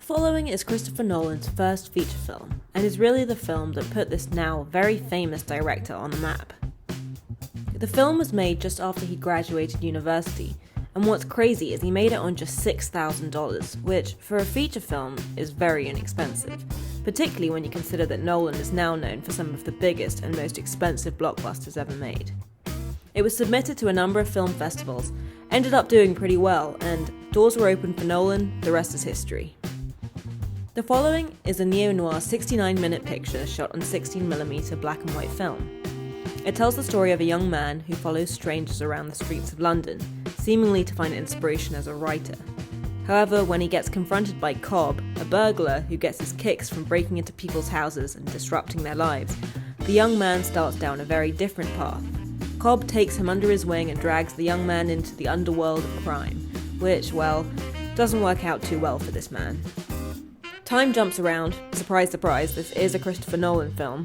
Following is Christopher Nolan's first feature film, and is really the film that put this now very famous director on the map. The film was made just after he graduated university, and what's crazy is he made it on just $6,000, which, for a feature film, is very inexpensive, particularly when you consider that Nolan is now known for some of the biggest and most expensive blockbusters ever made. It was submitted to a number of film festivals, ended up doing pretty well, and doors were open for Nolan, the rest is history. The following is a neo-noir 69-minute picture shot on 16mm black and white film. It tells the story of a young man who follows strangers around the streets of London, seemingly to find inspiration as a writer. However, when he gets confronted by Cobb, a burglar who gets his kicks from breaking into people's houses and disrupting their lives, the young man starts down a very different path. Cobb takes him under his wing and drags the young man into the underworld of crime, which, well, doesn't work out too well for this man. Time jumps around. Surprise, surprise, this is a Christopher Nolan film.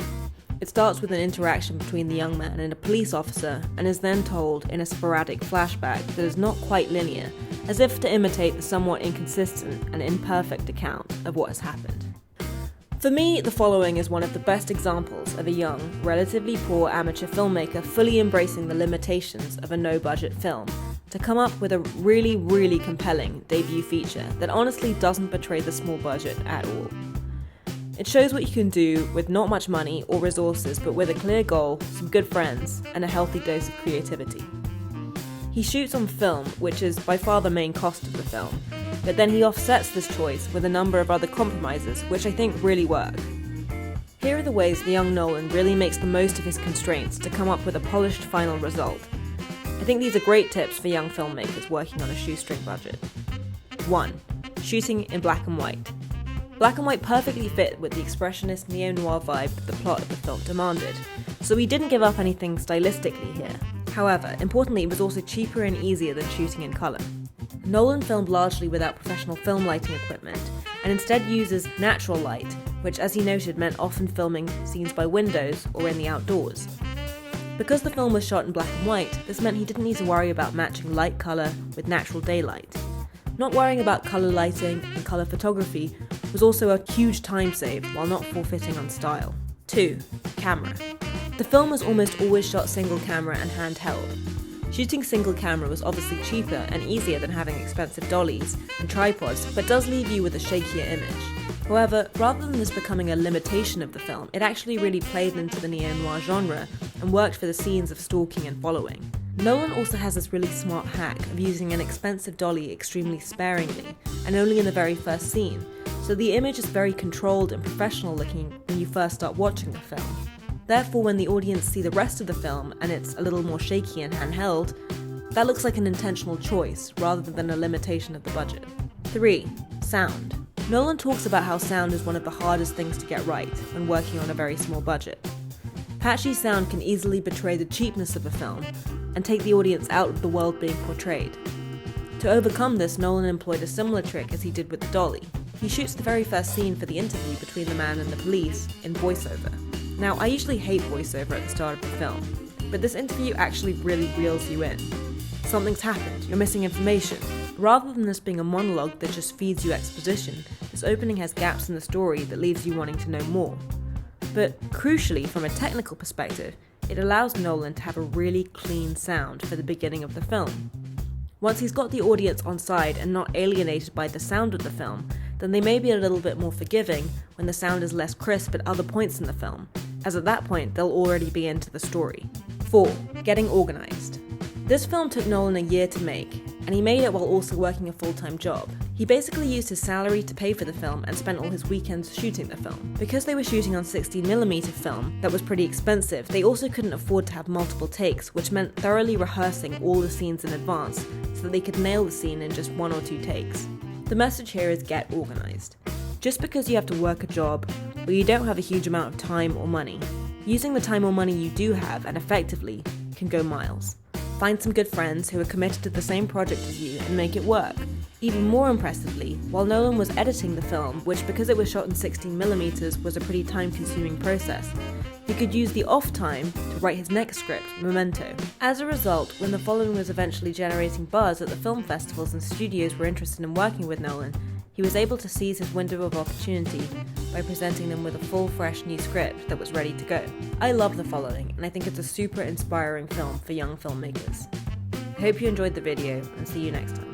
It starts with an interaction between the young man and a police officer, and is then told in a sporadic flashback that is not quite linear, as if to imitate the somewhat inconsistent and imperfect account of what has happened. For me, The Following is one of the best examples of a young, relatively poor amateur filmmaker fully embracing the limitations of a no-budget film, to come up with a really, really compelling debut feature that honestly doesn't betray the small budget at all. It shows what you can do with not much money or resources, but with a clear goal, some good friends, and a healthy dose of creativity. He shoots on film, which is by far the main cost of the film, but then he offsets this choice with a number of other compromises, which I think really work. Here are the ways the young Nolan really makes the most of his constraints to come up with a polished final result. I think these are great tips for young filmmakers working on a shoestring budget. 1. Shooting in black and white. Black and white perfectly fit with the expressionist neo-noir vibe that the plot of the film demanded, so he didn't give up anything stylistically here. However, importantly, it was also cheaper and easier than shooting in colour. Nolan filmed largely without professional film lighting equipment, and instead uses natural light, which, as he noted, meant often filming scenes by windows or in the outdoors. Because the film was shot in black and white, this meant he didn't need to worry about matching light colour with natural daylight. Not worrying about colour lighting and colour photography was also a huge time save while not forfeiting on style. 2. Camera. The film was almost always shot single camera and handheld. Shooting single camera was obviously cheaper and easier than having expensive dollies and tripods, but does leave you with a shakier image. However, rather than this becoming a limitation of the film, it actually really played into the neo-noir genre and worked for the scenes of stalking and following. Nolan also has this really smart hack of using an expensive dolly extremely sparingly, and only in the very first scene, so the image is very controlled and professional looking when you first start watching the film. Therefore, when the audience see the rest of the film and it's a little more shaky and handheld, that looks like an intentional choice rather than a limitation of the budget. 3. Sound. Nolan talks about how sound is one of the hardest things to get right when working on a very small budget. Patchy sound can easily betray the cheapness of a film and take the audience out of the world being portrayed. To overcome this, Nolan employed a similar trick as he did with the dolly. He shoots the very first scene for the interview between the man and the police in voiceover. Now, I usually hate voiceover at the start of the film, but this interview actually really reels you in. Something's happened, you're missing information. Rather than this being a monologue that just feeds you exposition, this opening has gaps in the story that leaves you wanting to know more. But crucially, from a technical perspective, it allows Nolan to have a really clean sound for the beginning of the film. Once he's got the audience on side and not alienated by the sound of the film, then they may be a little bit more forgiving when the sound is less crisp at other points in the film, as at that point they'll already be into the story. 4. Getting organised. This film took Nolan a year to make, and he made it while also working a full-time job. He basically used his salary to pay for the film and spent all his weekends shooting the film. Because they were shooting on 16mm film that was pretty expensive, they also couldn't afford to have multiple takes, which meant thoroughly rehearsing all the scenes in advance so that they could nail the scene in just 1 or 2 takes. The message here is get organised. Just because you have to work a job, or you don't have a huge amount of time or money, using the time or money you do have and effectively can go miles. Find some good friends who are committed to the same project as you and make it work. Even more impressively, while Nolan was editing the film, which because it was shot in 16mm was a pretty time-consuming process, he could use the off time to write his next script, Memento. As a result, when The Following was eventually generating buzz at the film festivals and studios were interested in working with Nolan, he was able to seize his window of opportunity by presenting them with a full, fresh new script that was ready to go. I love The Following, and I think it's a super inspiring film for young filmmakers. I hope you enjoyed the video, and see you next time.